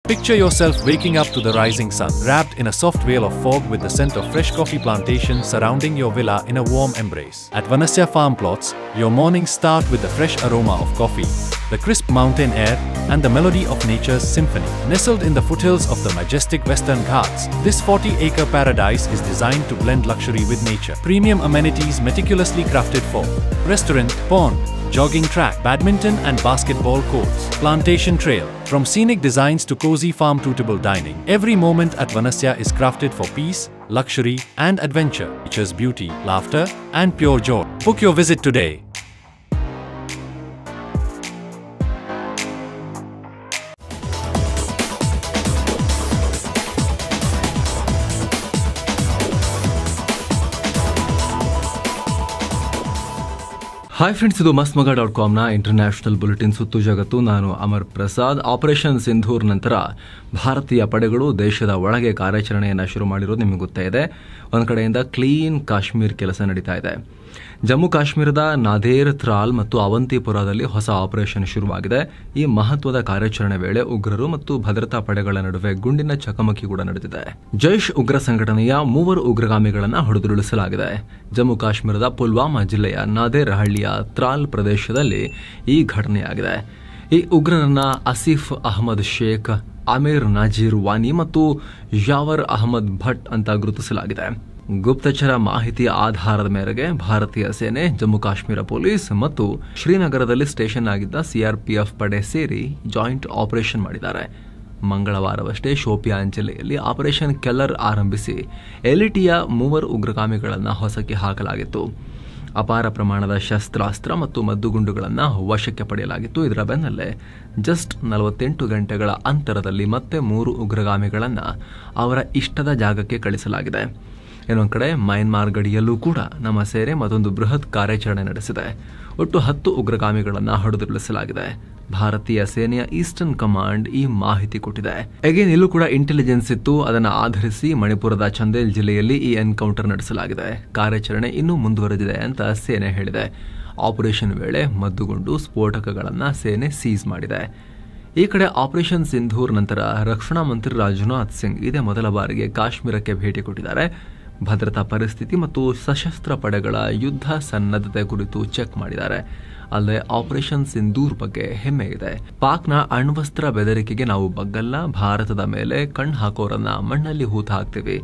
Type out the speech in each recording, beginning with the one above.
Picture yourself waking up to the rising sun, wrapped in a soft veil of fog with the scent of fresh coffee plantations surrounding your villa in a warm embrace. At Vanasya Farm Plots, your mornings start with the fresh aroma of coffee, the crisp mountain air, and the melody of nature's symphony. Nestled in the foothills of the majestic Western Ghats, this 40-acre paradise is designed to blend luxury with nature. Premium amenities meticulously crafted for restaurant, pond, jogging track, badminton and basketball courts, plantation trail. From scenic designs to cozy farm-suitable dining, every moment at Vanasya is crafted for peace, luxury and adventure. Nature's beauty, laughter and pure joy. Book your visit today. Hi friends, ಇದು mastmaga.comನ international bulletin ಸುತ್ತು ಜಗತ್ತು. ನಾನು Amar Prasad. Operation Sindoor ನಂತರ ಭಾರತೀಯ ಪಡೆಗಳು ದೇಶದ ಒಳಗೆ ಕಾರ್ಯಾಚರಣೆಯನ್ನು ಶುರು ಮಾಡಿರೋದು ನಿಮಗೆ ಗೊತ್ತೇ ಇದೆ. ಒಂದು ಕಡೆಯಿಂದ ಕ್ಲೀನ್ ಕಾಶ್ಮೀರ್ ಕೆಲಸ ನಡೀತಾ ಇದೆ. ಜಮ್ಮು ಕಾಶ್ಮೀರದ ನಾದೇರ್, ತ್ರಾಲ್ ಮತ್ತು ಅವಂತಿಪುರದಲ್ಲಿ ಹೊಸ ಆಪರೇಷನ್ ಶುರುವಾಗಿದೆ. ಈ ಮಹತ್ವದ ಕಾರ್ಯಾಚರಣೆ ವೇಳೆ ಉಗ್ರರು ಮತ್ತು ಭದ್ರತಾ ಪಡೆಗಳ ನಡುವೆ ಗುಂಡಿನ ಚಕಮಕಿ ಕೂಡ ನಡೆದಿದೆ. ಜೈಷ್ ಉಗ್ರ ಸಂಘಟನೆಯ 3 ಉಗ್ರಗಾಮಿಗಳನ್ನು ಹೊಡೆದುರುಳಿಸಲಾಗಿದೆ. ಜಮ್ಮು ಕಾಶ್ಮೀರದ ಪುಲ್ವಾಮಾ ಜಿಲ್ಲೆಯ ನಾದೇರ್ ಹಳ್ಳಿಯ ತ್ರಾಲ್ ಪ್ರದೇಶದಲ್ಲಿ ಈ ಘಟನೆಯಾಗಿದೆ. ಈ ಉಗ್ರರನ್ನ ಆಸಿಫ್ ಅಹಮದ್ ಶೇಖ್, ಅಮೀರ್ ನಜೀರ್ ವಾನಿ ಮತ್ತು ಯಾವರ್ ಅಹಮದ್ ಭಟ್ ಅಂತ ಗುರುತಿಸಲಾಗಿದೆ. ಗುಪ್ತಚರ ಮಾಹಿತಿಯ ಆಧಾರದ ಮೇರೆಗೆ ಭಾರತೀಯ ಸೇನೆ, ಜಮ್ಮು ಕಾಶ್ಮೀರ ಪೊಲೀಸ್ ಮತ್ತು ಶ್ರೀನಗರದಲ್ಲಿ ಸ್ಟೇಷನ್ ಆಗಿದ್ದ ಸಿಆರ್ಪಿಎಫ್ ಪಡೆ ಸೇರಿ ಜಾಯಿಂಟ್ ಆಪರೇಷನ್ ಮಾಡಿದ್ದಾರೆ. ಮಂಗಳವಾರವಷ್ಟೇ ಶೋಪಿಯಾನ್ ಜಿಲ್ಲೆಯಲ್ಲಿ ಆಪರೇಷನ್ ಕೆಲ್ಲರ್ ಆರಂಭಿಸಿ ಎಲಿಟಿಯ 3 ಉಗ್ರಗಾಮಿಗಳನ್ನು ಹೊಸಕ್ಕೆ ಹಾಕಲಾಗಿತ್ತು. ಅಪಾರ ಪ್ರಮಾಣದ ಶಸ್ತ್ರಾಸ್ತ್ರ ಮತ್ತು ಮದ್ದುಗುಂಡುಗಳನ್ನು ವಶಕ್ಕೆ ಪಡೆಯಲಾಗಿತ್ತು. ಇದರ ಬೆನ್ನಲ್ಲೇ ಜಸ್ಟ್ 48 ಗಂಟೆಗಳ ಅಂತರದಲ್ಲಿ ಮತ್ತೆ 3 ಉಗ್ರಗಾಮಿಗಳನ್ನು ಅವರ ಇಷ್ಟದ ಜಾಗಕ್ಕೆ ಕಳಿಸಲಾಗಿದೆ. ಇನ್ನೊಂದು ಕಡೆ ಮಯನ್ಮಾರ್ ಗಡಿಯಲ್ಲೂ ಕೂಡ ನಮ್ಮ ಸೇನೆ ಮತ್ತೊಂದು ಬೃಹತ್ ಕಾರ್ಯಾಚರಣೆ ನಡೆಸಿದೆ. ಒಟ್ಟು 10 ಉಗ್ರಗಾಮಿಗಳನ್ನು ಹೊಡೆದುರುಳಿಸಲಾಗಿದೆ. ಭಾರತೀಯ ಸೇನೆಯ ಈಸ್ಟರ್ನ್ ಕಮಾಂಡ್ ಈ ಮಾಹಿತಿ ಕೊಟ್ಟಿದೆ. ಅಗೇನ್ ಇಲ್ಲೂ ಕೂಡ ಇಂಟೆಲಿಜೆನ್ಸ್ ಇತ್ತು. ಅದನ್ನು ಆಧರಿಸಿ ಮಣಿಪುರದ ಚಂದೇಲ್ ಜಿಲ್ಲೆಯಲ್ಲಿ ಈ ಎನ್ಕೌಂಟರ್ ನಡೆಸಲಾಗಿದೆ. ಕಾರ್ಯಾಚರಣೆ ಇನ್ನೂ ಮುಂದುವರೆದಿದೆ ಅಂತ ಸೇನೆ ಹೇಳಿದೆ. ಆಪರೇಷನ್ ವೇಳೆ ಮದ್ದುಗುಂಡು, ಸ್ಫೋಟಕಗಳನ್ನು ಸೇನೆ ಸೀಸ್ ಮಾಡಿದೆ. ಈ ಕಡೆ ಆಪರೇಷನ್ ಸಿಂಧೂರ್ ನಂತರ ರಕ್ಷಣಾ ಮಂತ್ರಿ ರಾಜನಾಥ್ ಸಿಂಗ್ ಇದೇ ಮೊದಲ ಬಾರಿಗೆ ಕಾಶ್ಮೀರಕ್ಕೆ ಭೇಟಿ ಕೊಟ್ಟಿದ್ದಾರೆ. ಭದ್ರತಾ ಪರಿಸ್ಥಿತಿ ಮತ್ತು ಸಶಸ್ತ್ರ ಪಡೆಗಳ ಯುದ್ಧ ಸನ್ನದ್ಧತೆ ಕುರಿತು ಚೆಕ್ ಮಾಡಿದ್ದಾರೆ. ಅಲ್ಲದೆ ಆಪರೇಷನ್ ಸಿಂಧೂರ್ ಬಗ್ಗೆ ಹೆಮ್ಮೆ ಇದೆ. ಪಾಕ್ನ ಅಣ್ವಸ್ತ್ರ ಬೆದರಿಕೆಗೆ ನಾವು ಬಗ್ಗಲ್ಲ, ಭಾರತದ ಮೇಲೆ ಕಣ್ಣು ಹಾಕೋರನ್ನ ಮಣ್ಣಲ್ಲಿ ಹೂತು ಹಾಕ್ತೀವಿ.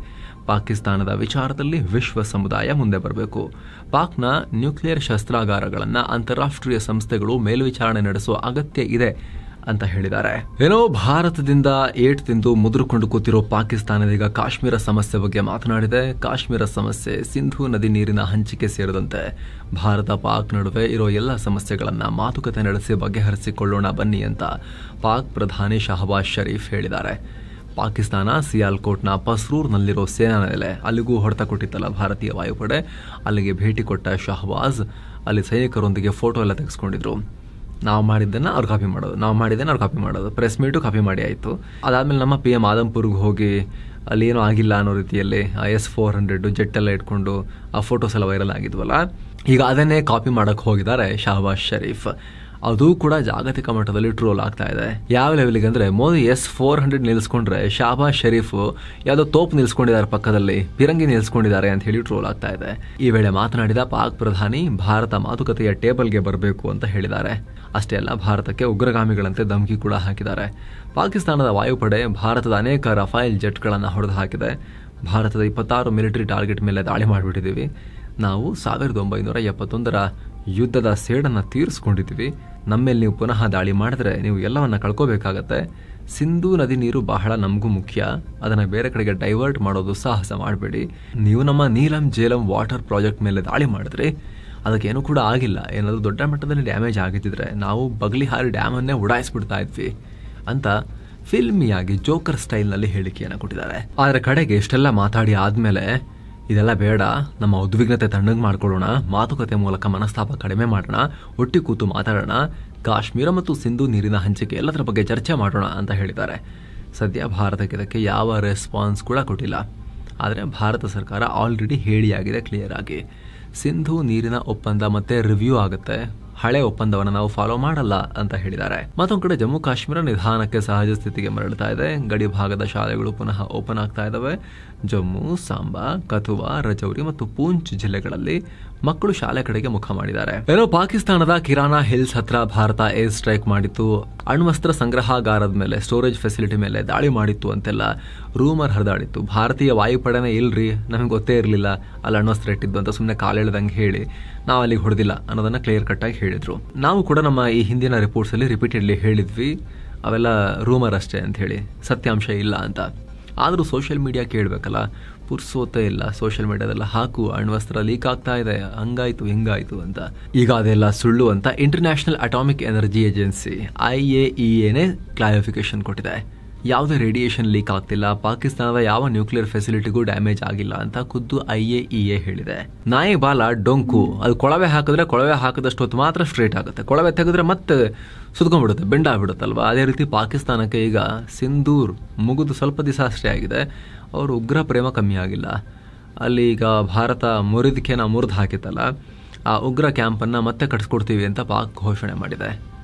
ಪಾಕಿಸ್ತಾನದ ವಿಚಾರದಲ್ಲಿ ವಿಶ್ವ ಸಮುದಾಯ ಮುಂದೆ ಬರಬೇಕು. ಪಾಕ್ನ ನ್ಯೂಕ್ಲಿಯರ್ ಶಸ್ತ್ರಾಗಾರಗಳನ್ನು ಅಂತಾರಾಷ್ಟ್ರೀಯ ಸಂಸ್ಥೆಗಳು ಮೇಲ್ವಿಚಾರಣೆ ನಡೆಸುವ ಅಗತ್ಯ ಇದೆ ಅಂತ ಹೇಳಿದ್ದಾರೆ. ಏನೋ ಭಾರತದಿಂದ ಏಟ್ ತಿಂದು ಮುದುರುಕೊಂಡು ಕೂತಿರೋ ಪಾಕಿಸ್ತಾನದೀಗ ಕಾಶ್ಮೀರ ಸಮಸ್ಯೆ ಬಗ್ಗೆ ಮಾತನಾಡಿದೆ. ಕಾಶ್ಮೀರ ಸಮಸ್ಯೆ, ಸಿಂಧೂ ನದಿ ನೀರಿನ ಹಂಚಿಕೆ ಸೇರಿದಂತೆ ಭಾರತ ಪಾಕ್ ನಡುವೆ ಇರೋ ಎಲ್ಲ ಸಮಸ್ಯೆಗಳನ್ನು ಮಾತುಕತೆ ನಡೆಸಿ ಬಗೆಹರಿಸಿಕೊಳ್ಳೋಣ ಬನ್ನಿ ಅಂತ ಪಾಕ್ ಪ್ರಧಾನಿ ಶಹಬಾಜ್ ಶರೀಫ್ ಹೇಳಿದ್ದಾರೆ. ಪಾಕಿಸ್ತಾನ ಸಿಯಾಲ್ಕೋಟ್ನ ಪಸ್ರೂರ್ನಲ್ಲಿರೋ ಸೇನಾ ನೆಲೆ, ಅಲ್ಲಿಗೂ ಹೊಡೆತ ಕೊಟ್ಟಿತ್ತಲ್ಲ ಭಾರತೀಯ ವಾಯುಪಡೆ. ಅಲ್ಲಿಗೆ ಭೇಟಿ ಕೊಟ್ಟ ಶಹಬಾಜ್ ಅಲ್ಲಿ ಸೈನಿಕರೊಂದಿಗೆ ಫೋಟೋ ಎಲ್ಲ ತೆಗೆಸ್ಕೊಂಡಿದ್ರು. ನಾವು ಮಾಡಿದ್ದನ್ನು ಅವ್ರು ಕಾಪಿ ಮಾಡೋದು, ನಾವು ಮಾಡಿದ್ದನ್ನು ಅವ್ರು ಕಾಪಿ ಮಾಡೋದು. ಪ್ರೆಸ್ ಮೀಟು ಕಾಪಿ ಮಾಡಿ ಆಯಿತು. ಅದಾದಮೇಲೆ ನಮ್ಮ PM ಆದಂಪುರ್ಗೆ ಹೋಗಿ ಅಲ್ಲಿ ಏನೂ ಆಗಿಲ್ಲ ಅನ್ನೋ ರೀತಿಯಲ್ಲಿ S-400 ಜೆಟ್ ಎಲ್ಲ ಇಟ್ಕೊಂಡು ಆ ಫೋಟೋಸ್ ಎಲ್ಲ ವೈರಲ್ ಆಗಿದ್ವಲ್ಲ, ಈಗ ಅದನ್ನೇ ಕಾಪಿ ಮಾಡೋಕ್ಕೆ ಹೋಗಿದ್ದಾರೆ ಶಹಬಾಜ್ ಶರೀಫ್. ಅದು ಕೂಡ ಜಾಗತಿಕ ಮಟ್ಟದಲ್ಲಿ ಟ್ರೋಲ್ ಆಗ್ತಾ ಇದೆ. ಯಾವ ಲೆವೆಲ್ಗೆ ಅಂದರೆ, ಮೋದಿ S-400 ನಿಲ್ಲಿಸ್ಕೊಂಡ್ರೆ ಶಹಬಾಜ್ ಶರೀಫ್ ಯಾವುದೋ ತೋಪ್ ನಿಲ್ಸ್ಕೊಂಡಿದ್ದಾರೆ, ಪಕ್ಕದಲ್ಲಿ ಪಿರಂಗಿ ನಿಲ್ಸ್ಕೊಂಡಿದ್ದಾರೆ ಅಂತ ಹೇಳಿ ಟ್ರೋಲ್ ಆಗ್ತಾ ಇದೆ. ಈ ವೇಳೆ ಮಾತನಾಡಿದ ಪಾಕ್ ಪ್ರಧಾನಿ ಭಾರತ ಮಾತುಕತೆಯ ಟೇಬಲ್ಗೆ ಬರಬೇಕು ಅಂತ ಹೇಳಿದ್ದಾರೆ. ಅಷ್ಟೇ ಅಲ್ಲ, ಭಾರತಕ್ಕೆ ಉಗ್ರಗಾಮಿಗಳಂತೆ ಧಮಕಿ ಕೂಡ ಹಾಕಿದ್ದಾರೆ. ಪಾಕಿಸ್ತಾನದ ವಾಯುಪಡೆ ಭಾರತದ ಅನೇಕ ರಫೇಲ್ ಜೆಟ್ಗಳನ್ನು ಹೊಡೆದು ಹಾಕಿದೆ. ಭಾರತದ 26 ಮಿಲಿಟರಿ ಟಾರ್ಗೆಟ್ ಮೇಲೆ ದಾಳಿ ಮಾಡಿಬಿಟ್ಟಿದ್ದೀವಿ. ನಾವು 1971ರ ಯುದ್ಧದ ಸೇಡನ್ನು ತೀರಿಸ್ಕೊಂಡಿದ್ದೀವಿ. ನಮ್ಮೇಲೆ ನೀವು ಪುನಃ ದಾಳಿ ಮಾಡಿದ್ರೆ ನೀವು ಎಲ್ಲವನ್ನ ಕಳ್ಕೋಬೇಕಾಗತ್ತೆ. ಸಿಂಧೂ ನದಿ ನೀರು ಬಹಳ ನಮಗೂ ಮುಖ್ಯ. ಅದನ್ನು ಬೇರೆ ಕಡೆಗೆ ಡೈವರ್ಟ್ ಮಾಡೋದು ಸಾಹಸ ಮಾಡಬೇಡಿ. ನೀವು ನಮ್ಮ ನೀಲಂ ಜೇಲಂ ವಾಟರ್ ಪ್ರಾಜೆಕ್ಟ್ ಮೇಲೆ ದಾಳಿ ಮಾಡಿದ್ರಿ, ಅದಕ್ಕೇನು ಕೂಡ ಆಗಿಲ್ಲ. ಏನಾದರೂ ದೊಡ್ಡ ಮಟ್ಟದಲ್ಲಿ ಡ್ಯಾಮೇಜ್ ಆಗಿದ್ದಿದ್ರೆ ನಾವು ಬಗ್ಲಿಹಾರಿ ಡ್ಯಾಮನ್ನೇ ಉಡಾಯಿಸ್ಬಿಡ್ತಾ ಇದ್ವಿ ಅಂತ ಫಿಲ್ಮಿಯಾಗಿ ಜೋಕರ್ ಸ್ಟೈಲ್ನಲ್ಲಿ ಹೇಳಿಕೆಯನ್ನು ಕೊಟ್ಟಿದ್ದಾರೆ. ಆದರೆ ಕಡೆಗೆ ಇಷ್ಟೆಲ್ಲ ಮಾತಾಡಿ ಆದಮೇಲೆ ಇದೆಲ್ಲ ಬೇಡ, ನಮ್ಮ ಉದ್ವಿಗ್ನತೆ ತಣ್ಣಗೆ ಮಾಡ್ಕೊಳ್ಳೋಣ, ಮಾತುಕತೆ ಮೂಲಕ ಮನಸ್ತಾಪ ಕಡಿಮೆ ಮಾಡೋಣ, ಒಟ್ಟಿ ಕೂತು ಮಾತಾಡೋಣ, ಕಾಶ್ಮೀರ ಮತ್ತು ಸಿಂಧೂ ನೀರಿನ ಹಂಚಿಕೆ ಎಲ್ಲದರ ಬಗ್ಗೆ ಚರ್ಚೆ ಮಾಡೋಣ ಅಂತ ಹೇಳಿದ್ದಾರೆ. ಸದ್ಯ ಭಾರತಕ್ಕೆ ಇದಕ್ಕೆ ಯಾವ ರೆಸ್ಪಾನ್ಸ್ ಕೂಡ ಕೊಟ್ಟಿಲ್ಲ. ಆದರೆ ಭಾರತ ಸರ್ಕಾರ ಆಲ್ರೆಡಿ ಹೇಳಿಯಾಗಿದೆ ಕ್ಲಿಯರ್ ಆಗಿ, ಸಿಂಧೂ ನೀರಿನ ಒಪ್ಪಂದ ಮತ್ತೆ ರಿವ್ಯೂ ಆಗುತ್ತೆ, ಹಳೆ ಒಪ್ಪಂದವನ್ನು ನಾವು ಫಾಲೋ ಮಾಡಲ್ಲ ಅಂತ ಹೇಳಿದ್ದಾರೆ. ಮತ್ತೊಂದು ಕಡೆ ಜಮ್ಮು ಕಾಶ್ಮೀರ ನಿಧಾನಕ್ಕೆ ಸಹಜ ಸ್ಥಿತಿಗೆ ಮರಳುತ್ತಾ ಇದೆ. ಗಡಿ ಭಾಗದ ಶಾಲೆಗಳು ಪುನಃ ಓಪನ್ ಆಗ್ತಾ ಇದಾವೆ. ಜಮ್ಮು, ಸಾಂಬಾ, ಕಥುವಾ, ರಜೌರಿ ಮತ್ತು ಪೂಂಚ್ ಜಿಲ್ಲೆಗಳಲ್ಲಿ ಮಕ್ಕಳು ಶಾಲೆ ಕಡೆಗೆ ಮುಖ ಮಾಡಿದ್ದಾರೆ. ಏನೋ ಪಾಕಿಸ್ತಾನದ ಕಿರಾನಾ ಹಿಲ್ಸ್ ಹತ್ರ ಭಾರತ ಏರ್ ಸ್ಟ್ರೈಕ್ ಮಾಡಿತ್ತು, ಅಣ್ವಸ್ತ್ರ ಸಂಗ್ರಹಾಗಾರದ ಮೇಲೆ, ಸ್ಟೋರೇಜ್ ಫೆಸಿಲಿಟಿ ಮೇಲೆ ದಾಳಿ ಮಾಡಿತ್ತು ಅಂತೆಲ್ಲ ರೂಮರ್ ಹರಿದಾಡಿತ್ತು. ಭಾರತೀಯ ವಾಯುಪಡೆನೇ ಇಲ್ರಿ, ನಮಗೆ ಗೊತ್ತೇ ಇರಲಿಲ್ಲ ಅಲ್ಲಿ ಅಣ್ವಸ್ತ್ರ ಇಟ್ಟಿದ್ದು ಅಂತ ಸುಮ್ಮನೆ ಕಾಲೆಳೆದಂಗೆ ಹೇಳಿ ನಾವು ಅಲ್ಲಿಗೆ ಹೊಡೆದಿಲ್ಲ ಅನ್ನೋದನ್ನ ಕ್ಲಿಯರ್ ಕಟ್ ಆಗಿ ಹೇಳಿದ್ರು. ನಾವು ಕೂಡ ನಮ್ಮ ಈ ಹಿಂದಿನ ರಿಪೋರ್ಟ್ಸ್ ಅಲ್ಲಿ ರಿಪೀಟೆಡ್ಲಿ ಹೇಳಿದ್ವಿ ಅವೆಲ್ಲ ರೂಮರ್ ಅಷ್ಟೇ ಅಂತ ಹೇಳಿ, ಸತ್ಯಾಂಶ ಇಲ್ಲ ಅಂತ. ಆದರೂ ಸೋಷಿಯಲ್ ಮೀಡಿಯಾ ಕೇಳಬೇಕಲ್ಲ, ಪುರ್ಸೋತೇ ಇಲ್ಲ. ಸೋಷಿಯಲ್ ಮೀಡಿಯಾದೆಲ್ಲ ಹಾಕು ಅಣ್ವಸ್ತ್ರ ಲೀಕ್ ಆಗ್ತಾ ಇದೆ, ಹಂಗಾಯ್ತು ಹಿಂಗಾಯ್ತು ಅಂತ. ಈಗ ಅದೆಲ್ಲ ಸುಳ್ಳು ಅಂತ international atomic energy agency IAEA clarification ಕೊಟ್ಟಿದೆ. ಯಾವುದೇ ರೇಡಿಯೇಷನ್ ಲೀಕ್ ಆಗ್ತಿಲ್ಲ, ಪಾಕಿಸ್ತಾನದ ಯಾವ ನ್ಯೂಕ್ಲಿಯರ್ ಫೆಸಿಲಿಟಿಗೂ ಡ್ಯಾಮೇಜ್ ಆಗಿಲ್ಲ ಅಂತ ಖುದ್ದು IAEA ಹೇಳಿದೆ. ನಾಯಿ ಬಾಲ ಡೊಂಕು, ಅದು ಕೊಳವೆ ಹಾಕಿದ್ರೆ ಕೊಳವೆ ಹಾಕಿದಷ್ಟು ಹೊತ್ತು ಮಾತ್ರ ಸ್ಟ್ರೇಟ್ ಆಗುತ್ತೆ, ಕೊಳವೆ ತೆಗೆದ್ರೆ ಮತ್ತೆ ಸುತ್ಕೊಂಡ್ಬಿಡುತ್ತೆ, ಬೆಂಡ ಆಗ್ಬಿಡುತ್ತಲ್ವಾ. ಅದೇ ರೀತಿ ಪಾಕಿಸ್ತಾನಕ್ಕೆ ಈಗ ಸಿಂಧೂರ್ ಮುಗಿದು ಸ್ವಲ್ಪ ದಿವಸ ಅಷ್ಟೇ ಆಗಿದೆ, ಅವರು ಉಗ್ರ ಪ್ರೇಮ ಕಮ್ಮಿ ಆಗಿಲ್ಲ. ಅಲ್ಲಿ ಈಗ ಭಾರತ ಮುರಿದು ಹಾಕಿತ್ತಲ್ಲ, ಆ ಉಗ್ರ ಕ್ಯಾಂಪನ್ನು ಮತ್ತೆ ಕಟ್ಸ್ಕೊಡ್ತೀವಿ ಅಂತ ಪಾಕ್ ಘೋಷಣೆ ಮಾಡಿದೆ.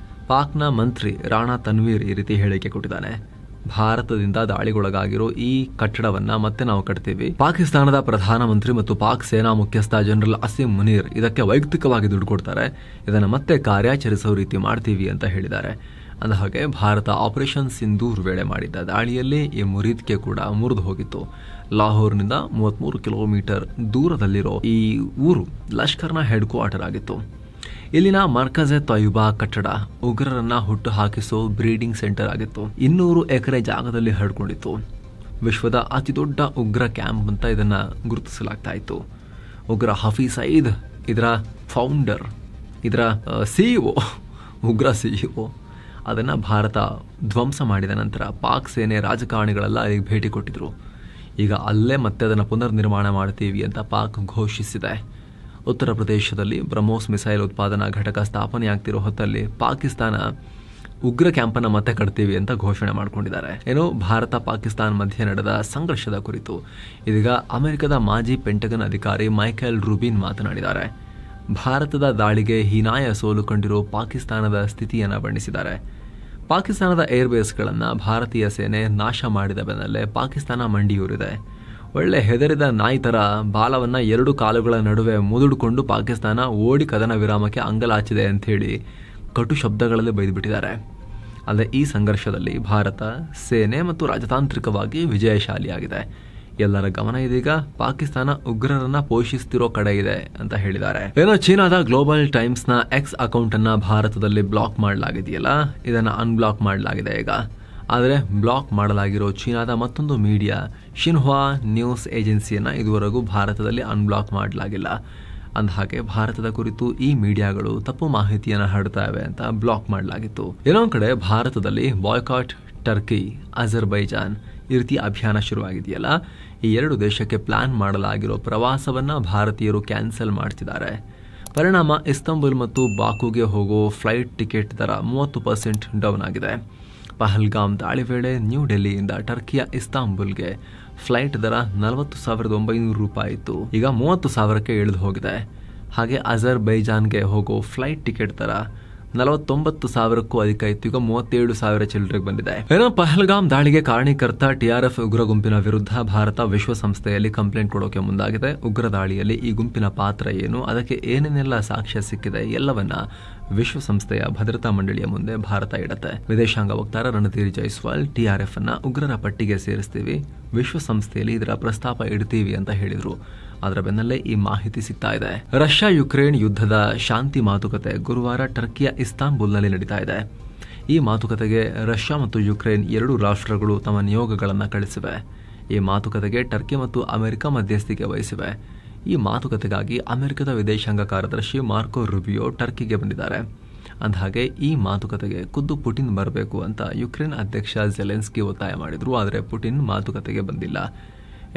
ಪಾಕ್ನ ಮಂತ್ರಿ ರಾಣಾ ತನ್ವೀರ್ ಈ ರೀತಿ ಹೇಳಿಕೆ ಕೊಟ್ಟಿದ್ದಾನೆ. ಭಾರತದಿಂದ ದಾಳಿಗೊಳಗಾಗಿರೋ ಈ ಕಟ್ಟಡವನ್ನ ಮತ್ತೆ ನಾವು ಕಟ್ತೀವಿ. ಪಾಕಿಸ್ತಾನದ ಪ್ರಧಾನಮಂತ್ರಿ ಮತ್ತು ಪಾಕ್ ಸೇನಾ ಮುಖ್ಯಸ್ಥ ಜನರಲ್ ಅಸೀಂ ಮುನೀರ್ ಇದಕ್ಕೆ ವೈಯಕ್ತಿಕವಾಗಿ ದುಡ್ಡು ಕೊಡ್ತಾರೆ, ಇದನ್ನು ಮತ್ತೆ ಕಾರ್ಯಾಚರಿಸೋ ರೀತಿ ಮಾಡ್ತೀವಿ ಅಂತ ಹೇಳಿದ್ದಾರೆ. ಅಂದ ಹಾಗೆ ಭಾರತ ಆಪರೇಷನ್ ಸಿಂಧೂರ್ ವೇಳೆ ಮಾಡಿದ್ದ ದಾಳಿಯಲ್ಲಿ ಈ ಮುರೀದ್ಗೆ ಕೂಡ ಮುರಿದು ಹೋಗಿತ್ತು. ಲಾಹೋರ್ನಿಂದ 33 ಕಿಲೋಮೀಟರ್ ದೂರದಲ್ಲಿರೋ ಈ ಊರು ಲಷ್ಕರ್ನ ಹೆಡ್ ಕ್ವಾರ್ಟರ್ ಆಗಿತ್ತು. ಇಲ್ಲಿನ ಮರ್ಕಜೆ ತೊಯ್ಬಾ ಕಟ್ಟಡ ಉಗ್ರರನ್ನ ಹುಟ್ಟು ಹಾಕಿಸೋ ಬ್ರೀಡಿಂಗ್ ಸೆಂಟರ್ ಆಗಿತ್ತು. 200 ಎಕರೆ ಜಾಗದಲ್ಲಿ ಹರಡ್ಕೊಂಡಿತ್ತು. ವಿಶ್ವದ ಅತಿ ದೊಡ್ಡ ಉಗ್ರ ಕ್ಯಾಂಪ್ ಅಂತ ಇದನ್ನ ಗುರುತಿಸಲಾಗ್ತಾ ಇತ್ತು. ಉಗ್ರ ಹಫೀಜ್ ಸಯೀದ್ ಇದರ ಫೌಂಡರ್, ಇದರ CEO, ಉಗ್ರ CEO. ಅದನ್ನ ಭಾರತ ಧ್ವಂಸ ಮಾಡಿದ ನಂತರ ಪಾಕ್ ಸೇನೆ ರಾಜಕಾರಣಿಗಳೆಲ್ಲ ಅಲ್ಲಿಗೆ ಭೇಟಿ ಕೊಟ್ಟಿದ್ರು. ಈಗ ಅಲ್ಲೇ ಮತ್ತೆ ಅದನ್ನು ಪುನರ್ ನಿರ್ಮಾಣ ಮಾಡ್ತೀವಿ ಅಂತ ಪಾಕ್ ಘೋಷಿಸಿದೆ. ಉತ್ತರ ಪ್ರದೇಶದಲ್ಲಿ ಬ್ರಹ್ಮೋಸ್ ಮಿಸೈಲ್ ಉತ್ಪಾದನಾ ಘಟಕ ಸ್ಥಾಪನೆಯಾಗ್ತಿರೋ ಹೊತ್ತಲ್ಲಿ ಪಾಕಿಸ್ತಾನ ಉಗ್ರ ಕ್ಯಾಂಪನ್ನು ಮತ್ತೆ ಕಟ್ತೀವಿ ಅಂತ ಘೋಷಣೆ ಮಾಡಿಕೊಂಡಿದ್ದಾರೆ. ಏನೋ ಭಾರತ ಪಾಕಿಸ್ತಾನ ಮಧ್ಯೆ ನಡೆದ ಸಂಘರ್ಷದ ಕುರಿತು ಇದೀಗ ಅಮೆರಿಕದ ಮಾಜಿ ಪೆಂಟಗನ್ ಅಧಿಕಾರಿ ಮೈಕೆಲ್ ರೂಬಿನ್ ಮಾತನಾಡಿದ್ದಾರೆ. ಭಾರತದ ದಾಳಿಗೆ ಹೀನಾಯ ಸೋಲು ಕಂಡಿರೋ ಪಾಕಿಸ್ತಾನದ ಸ್ಥಿತಿಯನ್ನು ಬಣ್ಣಿಸಿದ್ದಾರೆ. ಪಾಕಿಸ್ತಾನದ ಏರ್ಬೇಸ್ಗಳನ್ನು ಭಾರತೀಯ ಸೇನೆ ನಾಶ ಮಾಡಿದ ಬೆನ್ನಲ್ಲೇ ಪಾಕಿಸ್ತಾನ ಮಂಡಿಯೂರಿದೆ. ಒಳ್ಳೆ ಹೆದರಿದ ನಾಯಿ ಥರ ಬಾಲವನ್ನು 2 ಕಾಲುಗಳ ನಡುವೆ ಮುದುಡಿಕೊಂಡು ಪಾಕಿಸ್ತಾನ ಓಡಿ ಕದನ ವಿರಾಮಕ್ಕೆ ಅಂಗಲಾಚಿದೆ ಅಂಥೇಳಿ ಕಟು ಶಬ್ದಗಳಲ್ಲಿ ಬೈದುಬಿಟ್ಟಿದ್ದಾರೆ. ಅಲ್ಲದೆ ಈ ಸಂಘರ್ಷದಲ್ಲಿ ಭಾರತ ಸೇನೆ ಮತ್ತು ರಾಜತಾಂತ್ರಿಕವಾಗಿ ವಿಜಯಶಾಲಿಯಾಗಿದೆ. ಎಲ್ಲರ ಗಮನ ಇದೀಗ ಪಾಕಿಸ್ತಾನ ಉಗ್ರರನ್ನ ಪೋಷಿಸ್ತಿರೋ ಕಡೆ ಇದೆ ಅಂತ ಹೇಳಿದ್ದಾರೆ. ಏನೋ ಚೀನಾದ ಗ್ಲೋಬಲ್ ಟೈಮ್ಸ್ನ ಎಕ್ಸ್ ಅಕೌಂಟ್ ಅನ್ನ ಭಾರತದಲ್ಲಿ ಬ್ಲಾಕ್ ಮಾಡಲಾಗಿದೆಯಲ್ಲ, ಇದನ್ನ ಅನ್ಬ್ಲಾಕ್ ಮಾಡಲಾಗಿದೆ ಈಗ. ಆದರೆ ಬ್ಲಾಕ್ ಮಾಡಲಾಗಿರೋ ಚೀನಾದ ಮತ್ತೊಂದು ಮೀಡಿಯಾ ಶಿನ್ಹುವಾ ನ್ಯೂಸ್ ಏಜೆನ್ಸಿಯನ್ನ ಇದುವರೆಗೂ ಭಾರತದಲ್ಲಿ ಅನ್ಬ್ಲಾಕ್ ಮಾಡಲಾಗಿಲ್ಲ. ಅಂದಹಾಗೆ ಭಾರತದ ಕುರಿತು ಈ ಮೀಡಿಯಾಗಳು ತಪ್ಪು ಮಾಹಿತಿಯನ್ನು ಹರಡ್ತಾ ಇವೆ ಅಂತ ಬ್ಲಾಕ್ ಮಾಡಲಾಗಿತ್ತು. ಇನ್ನೊಂದು ಕಡೆ ಭಾರತದಲ್ಲಿ ಬಾಯ್ಕಾಟ್ ಟರ್ಕಿ, ಅಜರ್ಬೈಜಾನ್ ಈ ರೀತಿ ಅಭಿಯಾನ ಶುರುವಾಗಿದೆಯಲ್ಲ, ಈ 2 ದೇಶಕ್ಕೆ ಪ್ಲಾನ್ ಮಾಡಲಾಗಿರೋ ಪ್ರವಾಸವನ್ನ ಭಾರತೀಯರು ಕ್ಯಾನ್ಸಲ್ ಮಾಡ್ತಿದ್ದಾರೆ. ಪರಿಣಾಮ ಇಸ್ತಂಬುಲ್ ಮತ್ತು ಬಾಕುಗೆ ಹೋಗೋ ಫ್ಲೈಟ್ ಟಿಕೆಟ್ ದರ 30% ಡೌನ್ ಆಗಿದೆ. ಪಹಲ್ಗಾಮ್ ದಾಳಿ ವೇಳೆ ನ್ಯೂ ಡೆಲ್ಲಿಯಿಂದ ಟರ್ಕಿಯ ಇಸ್ತಾಂಬುಲ್ಗೆ ಫ್ಲೈಟ್ ದರ 40,900 ರೂಪಾಯಿ ಇತ್ತು, ಈಗ 30,000ಕ್ಕೆ ಇಳಿದು ಹೋಗಿದೆ. ಹಾಗೆ ಅಜರ್ಬೈಜಾನ್ಗೆ ಹೋಗೋ ಫ್ಲೈಟ್ ಟಿಕೆಟ್ ದರ 49,000ಕ್ಕೂ ಅಧಿಕ ಇತ್ತು, ಈಗ 37,000 ಚಿಲ್ಲರೆಗೆ ಬಂದಿದೆ. ಏನೋ ಪಹಲ್ಗಾಮ್ ದಾಳಿಗೆ ಕಾರಣೀಕರ್ತ TRF ಉಗ್ರ ಗುಂಪಿನ ವಿರುದ್ಧ ಭಾರತ ವಿಶ್ವಸಂಸ್ಥೆಯಲ್ಲಿ ಕಂಪ್ಲೇಂಟ್ ಕೊಡೋಕೆ ಮುಂದಾಗಿದೆ. ಉಗ್ರ ದಾಳಿಯಲ್ಲಿ ಈ ಗುಂಪಿನ ಪಾತ್ರ ಏನು, ಅದಕ್ಕೆ ಏನೇನೆಲ್ಲ ಸಾಕ್ಷ್ಯ ಸಿಕ್ಕಿದೆ ಎಲ್ಲವನ್ನ ವಿಶ್ವಸಂಸ್ಥೆಯ ಭದ್ರತಾ ಮಂಡಳಿಯ ಮುಂದೆ ಭಾರತ ಇಡುತ್ತೆ. ವಿದೇಶಾಂಗ ವಕ್ತಾರ ರಣಧೀರ್ ಜೈಸ್ವಾಲ್ TRF ಅನ್ನ ಉಗ್ರರ ಪಟ್ಟಿಗೆ ಸೇರಿಸ್ತೀವಿ, ವಿಶ್ವಸಂಸ್ಥೆಯಲ್ಲಿ ಇದರ ಪ್ರಸ್ತಾಪ ಇಡ್ತೀವಿ ಅಂತ ಹೇಳಿದ್ರು. ಅದರ ಬೆನ್ನಲ್ಲೇ ಈ ಮಾಹಿತಿ ಸಿಗ್ತಾ ಇದೆ. ರಷ್ಯಾ ಯುಕ್ರೇನ್ ಯುದ್ಧದ ಶಾಂತಿ ಮಾತುಕತೆ ಗುರುವಾರ ಟರ್ಕಿಯ ಇಸ್ತಾಂಬುಲ್ನಲ್ಲಿ ನಡೀತಾ ಇದೆ. ಈ ಮಾತುಕತೆಗೆ ರಷ್ಯಾ ಮತ್ತು ಯುಕ್ರೇನ್ 2 ರಾಷ್ಟ್ರಗಳು ತಮ್ಮ ನಿಯೋಗಗಳನ್ನು ಕಳಿಸಿವೆ. ಈ ಮಾತುಕತೆಗೆ ಟರ್ಕಿ ಮತ್ತು ಅಮೆರಿಕ ಮಧ್ಯಸ್ಥಿಕೆ ವಹಿಸಿವೆ. ಈ ಮಾತುಕತೆಗಾಗಿ ಅಮೆರಿಕದ ವಿದೇಶಾಂಗ ಕಾರ್ಯದರ್ಶಿ ಮಾರ್ಕೋ ರುಬಿಯೋ ಟರ್ಕಿಗೆ ಬಂದಿದ್ದಾರೆ. ಅಂದಹಾಗೆ ಈ ಮಾತುಕತೆಗೆ ಖುದ್ದು ಪುಟಿನ್ ಬರಬೇಕು ಅಂತ ಯುಕ್ರೇನ್ ಅಧ್ಯಕ್ಷ ಜೆಲೆನ್ಸ್ಕಿ ಒತ್ತಾಯ ಮಾಡಿದ್ರು. ಆದರೆ ಪುಟಿನ್ ಮಾತುಕತೆಗೆ ಬಂದಿಲ್ಲ.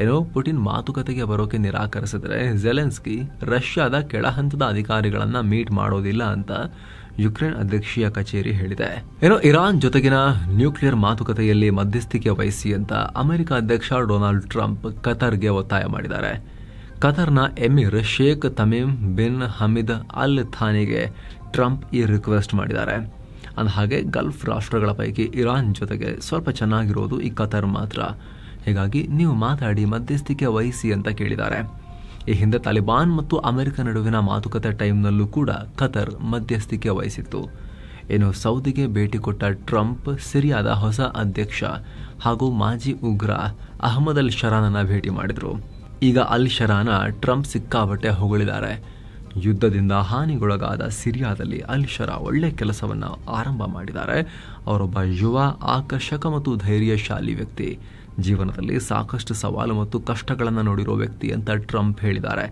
ಏನೋ ಪುಟಿನ್ ಮಾತುಕತೆಗೆ ಬರೋಕೆ ನಿರಾಕರಿಸಿದರೆ ಜೆಲೆನ್ಸ್ಕಿ ರಷ್ಯಾದ ಕೆಳಹಂತದ ಅಧಿಕಾರಿಗಳನ್ನ ಮೀಟ್ ಮಾಡೋದಿಲ್ಲ ಅಂತ ಯುಕ್ರೇನ್ ಅಧ್ಯಕ್ಷೀಯ ಕಚೇರಿ ಹೇಳಿದೆ. ಏನೋ ಇರಾನ್ ಜೊತೆಗಿನ ನ್ಯೂಕ್ಲಿಯರ್ ಮಾತುಕತೆಯಲ್ಲಿ ಮಧ್ಯಸ್ಥಿಕೆ ವಹಿಸಿ ಅಂತ ಅಮೆರಿಕ ಅಧ್ಯಕ್ಷ ಡೊನಾಲ್ಡ್ ಟ್ರಂಪ್ ಕತರ್ಗೆ ಒತ್ತಾಯ ಮಾಡಿದ್ದಾರೆ. ಕತರ್ನ ಎಮಿರ್ ಶೇಖ್ ತಮೀಮ್ ಬಿನ್ ಹಮೀದ್ ಅಲ್ ಥಾನಿಗೆ ಟ್ರಂಪ್ ಈ ರಿಕ್ವೆಸ್ಟ್ ಮಾಡಿದ್ದಾರೆ. ಅಂದಹಾಗೆ ಗಲ್ಫ್ ರಾಷ್ಟ್ರಗಳ ಪೈಕಿ ಇರಾನ್ ಜೊತೆಗೆ ಸ್ವಲ್ಪ ಚೆನ್ನಾಗಿರೋದು ಈ ಕತಾರ್ ಮಾತ್ರ. ಹೀಗಾಗಿ ನೀವು ಮಾತಾಡಿ ಮಧ್ಯಸ್ಥಿಕೆ ವಹಿಸಿ ಅಂತ ಕೇಳಿದ್ದಾರೆ. ಈ ಹಿಂದೆ ತಾಲಿಬಾನ್ ಮತ್ತು ಅಮೆರಿಕ ನಡುವಿನ ಮಾತುಕತೆ ಟೈಮ್ನಲ್ಲೂ ಕೂಡ ಕತಾರ್ ಮಧ್ಯಸ್ಥಿಕೆ ವಹಿಸಿತ್ತು. ಇನ್ನು ಸೌದಿಗೆ ಭೇಟಿ ಕೊಟ್ಟ ಟ್ರಂಪ್ ಸಿರಿಯಾದ ಹೊಸ ಅಧ್ಯಕ್ಷ ಹಾಗೂ ಮಾಜಿ ಉಗ್ರ ಅಹಮದ್ ಅಲ್ ಶರಾನನ್ನ ಭೇಟಿ ಮಾಡಿದರು. ಈಗ ಅಲ್ ಶರಾನ ಟ್ರಂಪ್ ಸಿಕ್ಕಾಪಟ್ಟೆ ಹೊಗಳಿದ್ದಾರೆ. ಯುದ್ಧದಿಂದ ಹಾನಿಗೊಳಗಾದ ಸಿರಿಯಾದಲ್ಲಿ ಅಲ್ ಶರಾ ಒಳ್ಳೆ ಕೆಲಸವನ್ನು ಆರಂಭ ಮಾಡಿದ್ದಾರೆ. ಅವರೊಬ್ಬ ಯುವ, ಆಕರ್ಷಕ ಮತ್ತು ಧೈರ್ಯಶಾಲಿ ವ್ಯಕ್ತಿ. ಜೀವನದಲ್ಲಿ ಸಾಕಷ್ಟು ಸವಾಲು ಮತ್ತು ಕಷ್ಟಗಳನ್ನು ನೋಡಿರೋ ವ್ಯಕ್ತಿ ಅಂತ ಟ್ರಂಪ್ ಹೇಳಿದ್ದಾರೆ.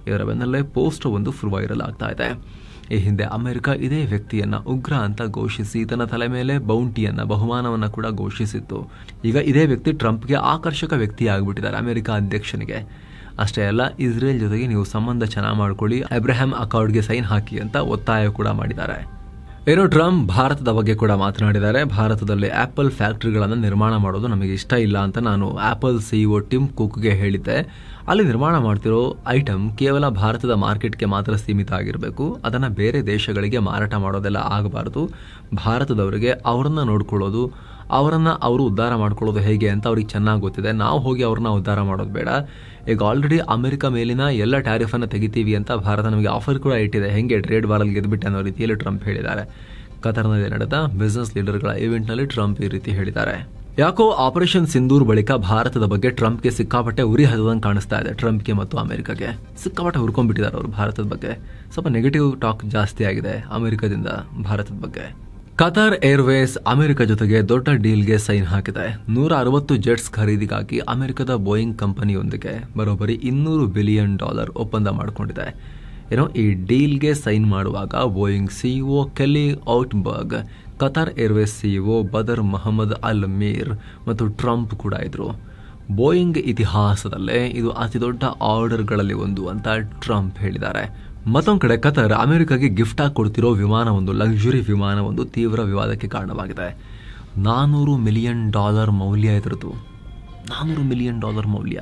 ಇದರ ಬೆನ್ನಲ್ಲೇ ಪೋಸ್ಟ್ ಒಂದು ಫುಲ್ ವೈರಲ್ ಆಗ್ತಾ ಇದೆ. ಈ ಹಿಂದೆ ಅಮೆರಿಕ ಇದೇ ವ್ಯಕ್ತಿಯನ್ನ ಉಗ್ರ ಅಂತ ಘೋಷಿಸಿ ತನ್ನ ತಲೆ ಮೇಲೆ ಬಹುಮಾನವನ್ನು ಕೂಡ ಘೋಷಿಸಿತ್ತು. ಈಗ ಇದೇ ವ್ಯಕ್ತಿ ಟ್ರಂಪ್ಗೆ ಆಕರ್ಷಕ ವ್ಯಕ್ತಿ ಆಗಿಬಿಟ್ಟಿದ್ದಾರೆ ಅಮೆರಿಕ ಅಧ್ಯಕ್ಷನಿಗೆ. ಅಷ್ಟೇ ಅಲ್ಲ, ಇಸ್ರೇಲ್ ಜೊತೆಗೆ ನೀವು ಸಂಬಂಧ ಚೆನ್ನಾಗಿ ಮಾಡ್ಕೊಳ್ಳಿ, ಅಬ್ರಹಾಂ ಅಕಾರ್ಡ್ಗೆ ಸೈನ್ ಹಾಕಿ ಅಂತ ಒತ್ತಾಯ ಕೂಡ ಮಾಡಿದ್ದಾರೆ. ಏನೋ ಟ್ರಂಪ್ ಭಾರತದ ಬಗ್ಗೆ ಕೂಡ ಮಾತನಾಡಿದ್ದಾರೆ. ಭಾರತದಲ್ಲಿ ಆಪಲ್ ಫ್ಯಾಕ್ಟರಿಗಳನ್ನು ನಿರ್ಮಾಣ ಮಾಡೋದು ನಮಗೆ ಇಷ್ಟ ಇಲ್ಲ ಅಂತ ನಾನು ಆಪಲ್ ಸಿಇಒ ಟಿಮ್ ಕುಕ್ಗೆ ಹೇಳಿದ್ದೆ. ಅಲ್ಲಿ ನಿರ್ಮಾಣ ಮಾಡ್ತಿರೋ ಐಟಮ್ ಕೇವಲ ಭಾರತದ ಮಾರ್ಕೆಟ್ಗೆ ಮಾತ್ರ ಸೀಮಿತ ಆಗಿರಬೇಕು. ಅದನ್ನು ಬೇರೆ ದೇಶಗಳಿಗೆ ಮಾರಾಟ ಮಾಡೋದೆಲ್ಲ ಆಗಬಾರ್ದು. ಭಾರತದವರಿಗೆ ಅವರನ್ನು ನೋಡ್ಕೊಳ್ಳೋದು, ಅವರು ಉದ್ಧಾರ ಮಾಡ್ಕೊಳ್ಳೋದು ಹೇಗೆ ಅಂತ ಅವ್ರಿಗೆ ಚೆನ್ನಾಗಿ ಗೊತ್ತಿದೆ. ನಾವು ಹೋಗಿ ಅವ್ರನ್ನ ಉದ್ಧಾರ ಮಾಡೋದು ಬೇಡ. ಈಗ ಆಲ್ರೆಡಿ ಅಮೆರಿಕ ಮೇಲಿನ ಎಲ್ಲ ಟ್ಯಾರಿಫನ್ನು ತೆಗಿತೀವಿ ಅಂತ ಭಾರತ ನಮಗೆ ಆಫರ್ ಕೂಡ ಇಟ್ಟಿದೆ. ಹೆಂಗೆ ಟ್ರೇಡ್ ವಾರಲ್ಲಿ ಗೆದ್ಬಿಟ್ಟೆ ಅನ್ನೋ ರೀತಿಯಲ್ಲಿ ಟ್ರಂಪ್ ಹೇಳಿದ್ದಾರೆ. ಕತಾರ್ನಲ್ಲಿ ನಡೆದ ಬಿಸಿನೆಸ್ ಲೀಡರ್ಗಳ ಇವೆಂಟ್ನಲ್ಲಿ ಟ್ರಂಪ್ ಈ ರೀತಿ ಹೇಳಿದ್ದಾರೆ. ಯಾಕೋ ಆಪರೇಷನ್ ಸಿಂಧೂರ್ ಬಳಿಕ ಭಾರತದ ಬಗ್ಗೆ ಟ್ರಂಪ್ಗೆ ಸಿಕ್ಕಾಪಟ್ಟೆ ಉರಿ ಹತ್ತದಂಗೆ ಕಾಣಿಸ್ತಾ ಇದೆ. ಟ್ರಂಪ್ಗೆ ಮತ್ತು ಅಮೆರಿಕಗೆ ಸಿಕ್ಕಾಪಟ್ಟೆ ಹುರ್ಕೊಂಡ್ಬಿಟ್ಟಿದ್ದಾರೆ ಅವರು ಭಾರತದ ಬಗ್ಗೆ. ಸ್ವಲ್ಪ ನೆಗೆಟಿವ್ ಟಾಕ್ ಜಾಸ್ತಿ ಆಗಿದೆ ಅಮೆರಿಕದಿಂದ ಭಾರತದ ಬಗ್ಗೆ. ಕತಾರ್ ಏರ್ವೇಸ್ ಅಮೆರಿಕ ಜೊತೆಗೆ ದೊಡ್ಡ ಡೀಲ್ಗೆ ಸೈನ್ ಹಾಕಿದೆ. 160 ಜೆಟ್ಸ್ ಖರೀದಿಗಾಗಿ ಅಮೆರಿಕದ ಬೋಯಿಂಗ್ ಕಂಪನಿಯೊಂದಿಗೆ ಬರೋಬ್ಬರಿ $200 ಬಿಲಿಯನ್ ಒಪ್ಪಂದ ಮಾಡಿಕೊಂಡಿದೆ. ಈ ಡೀಲ್ಗೆ ಸೈನ್ ಮಾಡುವಾಗ Boeing CEO Kelly Ortberg, Qatar Airways CEO Badr Mohammed Al Meer ಮತ್ತು ಟ್ರಂಪ್ ಕೂಡ ಇದ್ರು. ಬೋಯಿಂಗ್ ಇತಿಹಾಸದಲ್ಲೇ ಇದು ಅತಿ ದೊಡ್ಡ ಆರ್ಡರ್ಗಳಲ್ಲಿ ಒಂದು ಅಂತ ಟ್ರಂಪ್ ಹೇಳಿದ್ದಾರೆ. ಮತ್ತೊಂದು ಕಡೆ ಕತಾರ್ ಅಮೆರಿಕಾಗೆ ಗಿಫ್ಟ್ ಆಗಿ ಕೊಡ್ತಿರೋ ಲಕ್ಸುರಿ ವಿಮಾನ ತೀವ್ರ ವಿವಾದಕ್ಕೆ ಕಾರಣವಾಗಿದೆ. $400 ಮಿಲಿಯನ್ ಮೌಲ್ಯ ಇದ್ರದ್ದು. $400 ಮಿಲಿಯನ್ ಮೌಲ್ಯ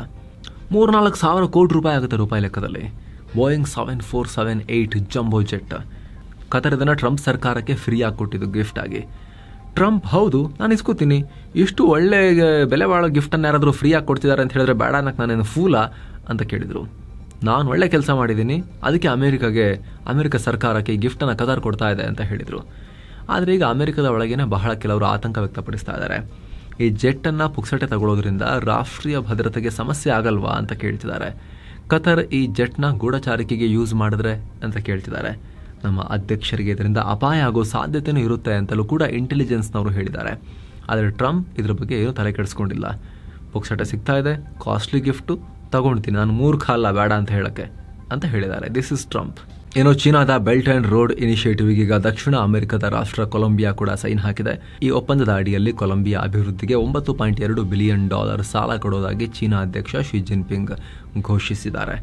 3-4 ಕೋಟಿ ರೂಪಾಯಿ ಆಗುತ್ತೆ ರೂಪಾಯಿ ಲೆಕ್ಕದಲ್ಲಿ. Boeing 7478 jumbo jet. ಕತಾರ್ ಇದನ್ನು ಟ್ರಂಪ್ ಸರ್ಕಾರಕ್ಕೆ ಫ್ರೀ ಆಗಿ ಕೊಟ್ಟಿದ್ದು ಗಿಫ್ಟ್ ಆಗಿ. ಟ್ರಂಪ್ ಹೌದು ನಾನು ಇಸ್ಕೋತೀನಿ, ಇಷ್ಟು ಒಳ್ಳೆ ಬೆಲೆ ಬಾಳೋ ಗಿಫ್ಟನ್ನು ಯಾರಾದರೂ ಫ್ರೀ ಆಗಿ ಕೊಡ್ತಿದ್ದಾರೆ ಅಂತ ಹೇಳಿದ್ರೆ ಬೇಡ ಅನ್ನಕ್ಕೆ ನಾನೇನು ಫೂಲಾ ಅಂತ ಕೇಳಿದರು. ನಾನು ಒಳ್ಳೆ ಕೆಲಸ ಮಾಡಿದ್ದೀನಿ, ಅದಕ್ಕೆ ಅಮೆರಿಕ ಸರ್ಕಾರಕ್ಕೆ ಈ ಗಿಫ್ಟನ್ನು ಕತಾರ್ ಕೊಡ್ತಾ ಇದೆ ಅಂತ ಹೇಳಿದರು. ಆದರೆ ಈಗ ಅಮೆರಿಕದ ಒಳಗೇನೆ ಬಹಳ ಕೆಲವರು ಆತಂಕ ವ್ಯಕ್ತಪಡಿಸ್ತಾ ಇದ್ದಾರೆ. ಈ ಜೆಟ್ಟನ್ನು ಪುಕ್ಸಟೆ ತಗೊಳ್ಳೋದ್ರಿಂದ ರಾಷ್ಟ್ರೀಯ ಭದ್ರತೆಗೆ ಸಮಸ್ಯೆ ಆಗಲ್ವಾ ಅಂತ ಕೇಳ್ತಿದ್ದಾರೆ. ಕತಾರ್ ಈ ಜೆಟ್ನ ಗೂಢಚಾರಿಕೆಗೆ ಯೂಸ್ ಮಾಡಿದ್ರೆ ಅಂತ ಕೇಳ್ತಿದ್ದಾರೆ. ನಮ್ಮ ಅಧ್ಯಕ್ಷರಿಗೆ ಇದರಿಂದ ಅಪಾಯ ಆಗೋ ಸಾಧ್ಯತೆಯೂ ಇರುತ್ತೆ ಅಂತಲೂ ಕೂಡ ಇಂಟೆಲಿಜೆನ್ಸ್ನವರು ಹೇಳಿದ್ದಾರೆ. ಆದರೆ ಟ್ರಂಪ್ ಇದ್ರ ಬಗ್ಗೆ ಏನೂ ತಲೆ ಕೆಡಿಸ್ಕೊಂಡಿಲ್ಲ. ಪುಕ್ಸಟೆ ಸಿಗ್ತಾ ಇದೆ, ಕಾಸ್ಟ್ಲಿ ಗಿಫ್ಟು ತಗೊಳ್ತೀನಿ, ನಾನು ಮೂರ್ಖ ಅಲ್ಲ ಬೇಡ ಅಂತ ಹೇಳಕ್ಕೆ ಅಂತ ಹೇಳಿದ್ದಾರೆ. This is Trump. ಚೀನಾದ ಬೆಲ್ಟ್ ಅಂಡ್ ರೋಡ್ ಇನಿಷಿಯೇಟಿವ್ಗೆ ಈಗ ದಕ್ಷಿಣ ಅಮೆರಿಕದ ರಾಷ್ಟ್ರ ಕೊಲಂಬಿಯಾ ಕೂಡ ಸೈನ್ ಹಾಕಿದೆ. ಈ ಒಪ್ಪಂದದ ಅಡಿಯಲ್ಲಿ ಕೊಲಂಬಿಯಾ ಅಭಿವೃದ್ಧಿಗೆ $9.2 ಬಿಲಿಯನ್ ಸಾಲ ಕೊಡೋದಾಗಿ ಚೀನಾ ಅಧ್ಯಕ್ಷ ಶಿ ಜಿನ್ಪಿಂಗ್ ಘೋಷಿಸಿದ್ದಾರೆ.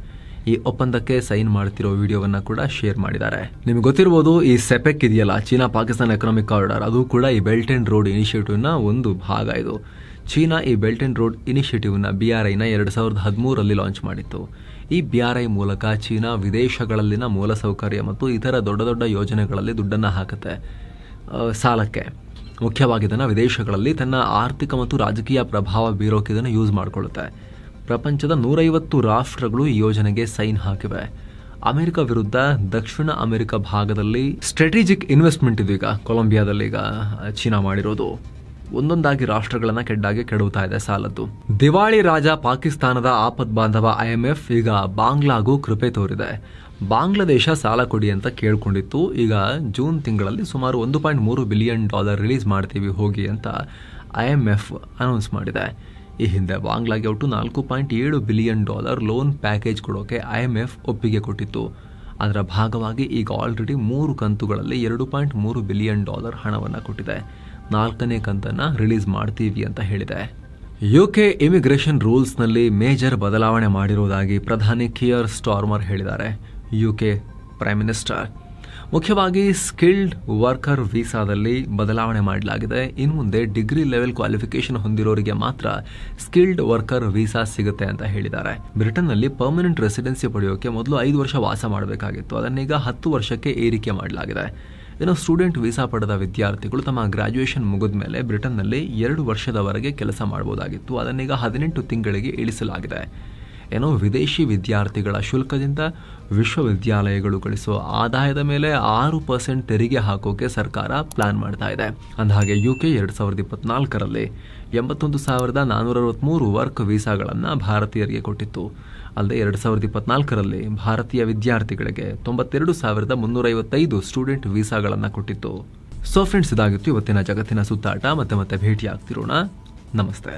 ಈ ಒಪ್ಪಂದಕ್ಕೆ ಸೈನ್ ಮಾಡ್ತಿರೋ ವಿಡಿಯೋವನ್ನ ಕೂಡ ಶೇರ್ ಮಾಡಿದ್ದಾರೆ. ನಿಮಗೆ ಗೊತ್ತಿರಬಹುದು, ಈ ಸೆಪೆಕ್ ಇದೆಯಲ್ಲ, ಚೀನಾ ಪಾಕಿಸ್ತಾನ ಎಕನಾಮಿಕ್ ಕಾರಿಡಾರ್, ಅದು ಕೂಡ ಈ ಬೆಲ್ಟ್ ಅಂಡ್ ರೋಡ್ ಇನಿಷಿಯೇಟಿವ್ನ ಒಂದು ಭಾಗ. ಇದು ಚೀನಾ ಈ ಬೆಲ್ಟ್ ಅಂಡ್ ರೋಡ್ ಇನಿಷಿಯೇಟಿವ್ನ BRIನ 2013ರಲ್ಲಿ ಲಾಂಚ್ ಮಾಡಿತ್ತು. ಈ BRI ಮೂಲಕ ಚೀನಾ ವಿದೇಶಗಳಲ್ಲಿನ ಮೂಲಸೌಕರ್ಯ ಮತ್ತು ಇತರ ದೊಡ್ಡ ದೊಡ್ಡ ಯೋಜನೆಗಳಲ್ಲಿ ದುಡ್ಡನ್ನು ಹಾಕುತ್ತೆ ಸಾಲಕ್ಕೆ. ಮುಖ್ಯವಾಗಿ ಇದನ್ನು ವಿದೇಶಗಳಲ್ಲಿ ತನ್ನ ಆರ್ಥಿಕ ಮತ್ತು ರಾಜಕೀಯ ಪ್ರಭಾವ ಬೀರೋಕೆ ಇದನ್ನು ಯೂಸ್ ಮಾಡಿಕೊಳ್ಳುತ್ತೆ. ಪ್ರಪಂಚದ 150 ರಾಷ್ಟ್ರಗಳು ಈ ಯೋಜನೆಗೆ ಸೈನ್ ಹಾಕಿವೆ. ಅಮೆರಿಕ ವಿರುದ್ಧ ದಕ್ಷಿಣ ಅಮೆರಿಕ ಭಾಗದಲ್ಲಿ ಸ್ಟ್ರಾಟಜಿಕ್ ಇನ್ವೆಸ್ಟ್ಮೆಂಟ್ ಇದು. ಈಗ ಕೊಲಂಬಿಯಾದಲ್ಲಿ ಈಗ ಚೀನಾ ಮಾಡಿರೋದು ಒಂದೊಂದಾಗಿ ರಾಷ್ಟ್ರಗಳನ್ನ ಕೆಡುತ್ತಾ ಇದೆ ಸಾಲದ್ದು. ದಿವಾಳಿ ರಾಜ ಪಾಕಿಸ್ತಾನದ ಆಪದ್ಬಾಂಧವ IMF ಈಗ ಬಾಂಗ್ಲಾಗೂ ಕೃಪೆ ತೋರಿದೆ. ಬಾಂಗ್ಲಾದೇಶ ಸಾಲ ಕೊಡಿ ಅಂತ ಕೇಳ್ಕೊಂಡಿತ್ತು. ಈಗ ಜೂನ್ ತಿಂಗಳಲ್ಲಿ ಸುಮಾರು $1.3 ಬಿಲಿಯನ್ ರಿಲೀಸ್ ಮಾಡ್ತೀವಿ ಹೋಗಿ ಅಂತ IMF ಅನೌನ್ಸ್ ಮಾಡಿದೆ. ಈ ಹಿಂದೆ ಬಾಂಗ್ಲಾಗೆ ಒಟ್ಟು $4.7 ಬಿಲಿಯನ್ ಲೋನ್ ಪ್ಯಾಕೇಜ್ ಕೊಡೋಕೆ IMF ಒಪ್ಪಿಗೆ ಕೊಟ್ಟಿತ್ತು. ಅದರ ಭಾಗವಾಗಿ ಈಗ ಆಲ್ರೆಡಿ 3 ಕಂತುಗಳಲ್ಲಿ $2.3 ಬಿಲಿಯನ್ ಹಣವನ್ನು ಕೊಟ್ಟಿದೆ. 4ನೇ ಕಂತನ್ನು ರಿಲೀಸ್ ಮಾಡ್ತೀವಿ ಅಂತ ಹೇಳಿದೆ. UK ಇಮಿಗ್ರೇಷನ್ ರೂಲ್ಸ್ನಲ್ಲಿ ಮೇಜರ್ ಬದಲಾವಣೆ ಮಾಡಿರುವುದಾಗಿ ಪ್ರಧಾನಿ ಕಿಯರ್ ಸ್ಟಾರ್ಮರ್ ಹೇಳಿದ್ದಾರೆ. UK ಪ್ರೈಮ್ ಮಿನಿಸ್ಟರ್ ಮುಖ್ಯವಾಗಿ ಸ್ಕಿಲ್ಡ್ ವರ್ಕರ್ ವೀಸಾದಲ್ಲಿ ಬದಲಾವಣೆ ಮಾಡಲಾಗಿದೆ. ಇನ್ನು ಮುಂದೆ ಡಿಗ್ರಿ ಲೆವೆಲ್ ಕ್ವಾಲಿಫಿಕೇಶನ್ ಹೊಂದಿರೋರಿಗೆ ಮಾತ್ರ ಸ್ಕಿಲ್ಡ್ ವರ್ಕರ್ ವೀಸಾ ಸಿಗುತ್ತೆ ಅಂತ ಹೇಳಿದ್ದಾರೆ. ಬ್ರಿಟನ್ನಲ್ಲಿ ಪರ್ಮನೆಂಟ್ ರೆಸಿಡೆನ್ಸಿ ಪಡೆಯೋಕೆ ಮೊದಲು 5 ವರ್ಷ ವಾಸ ಮಾಡಬೇಕಾಗಿತ್ತು. ಅದನ್ನೀಗ 10 ವರ್ಷಕ್ಕೆ ಏರಿಕೆ ಮಾಡಲಾಗಿದೆ. ಇನ್ನು ಸ್ಟೂಡೆಂಟ್ ವೀಸಾ ಪಡೆದ ವಿದ್ಯಾರ್ಥಿಗಳು ತಮ್ಮ ಗ್ರಾಜ್ಯುಯೇಷನ್ ಮುಗಿದ ಮೇಲೆ ಬ್ರಿಟನ್ನಲ್ಲಿ 2 ವರ್ಷದವರೆಗೆ ಕೆಲಸ ಮಾಡಬಹುದಾಗಿತ್ತು. ಅದನ್ನೀಗ 18 ತಿಂಗಳಿಗೆ ಇಳಿಸಲಾಗಿದೆ. ಏನೋ ವಿದೇಶಿ ವಿದ್ಯಾರ್ಥಿಗಳ ಶುಲ್ಕದಿಂದ ವಿಶ್ವವಿದ್ಯಾಲಯಗಳು ಗಳಿಸುವ ಆದಾಯದ ಮೇಲೆ 6% ತೆರಿಗೆ ಹಾಕೋಕೆ ಸರ್ಕಾರ ಪ್ಲಾನ್ ಮಾಡ್ತಾ ಇದೆ. ಅಂದಹಾಗೆ UK 2024ರಲ್ಲಿ 81,463 ವರ್ಕ್ ವೀಸಾಗಳನ್ನು ಭಾರತೀಯರಿಗೆ ಕೊಟ್ಟಿತ್ತು. ಅಲ್ಲದೆ 2024ರಲ್ಲಿ ಭಾರತೀಯ ವಿದ್ಯಾರ್ಥಿಗಳಿಗೆ 92,355 ಸ್ಟೂಡೆಂಟ್ ವೀಸಾಗಳನ್ನು ಕೊಟ್ಟಿತ್ತು. ಸೊ ಫ್ರೆಂಡ್ಸ್, ಇದಾಗಿತ್ತು ಇವತ್ತಿನ ಜಗತ್ತಿನ ಸುತ್ತಾಟ. ಮತ್ತೆ ಭೇಟಿ ಆಗ್ತಿರೋಣ. ನಮಸ್ತೆ.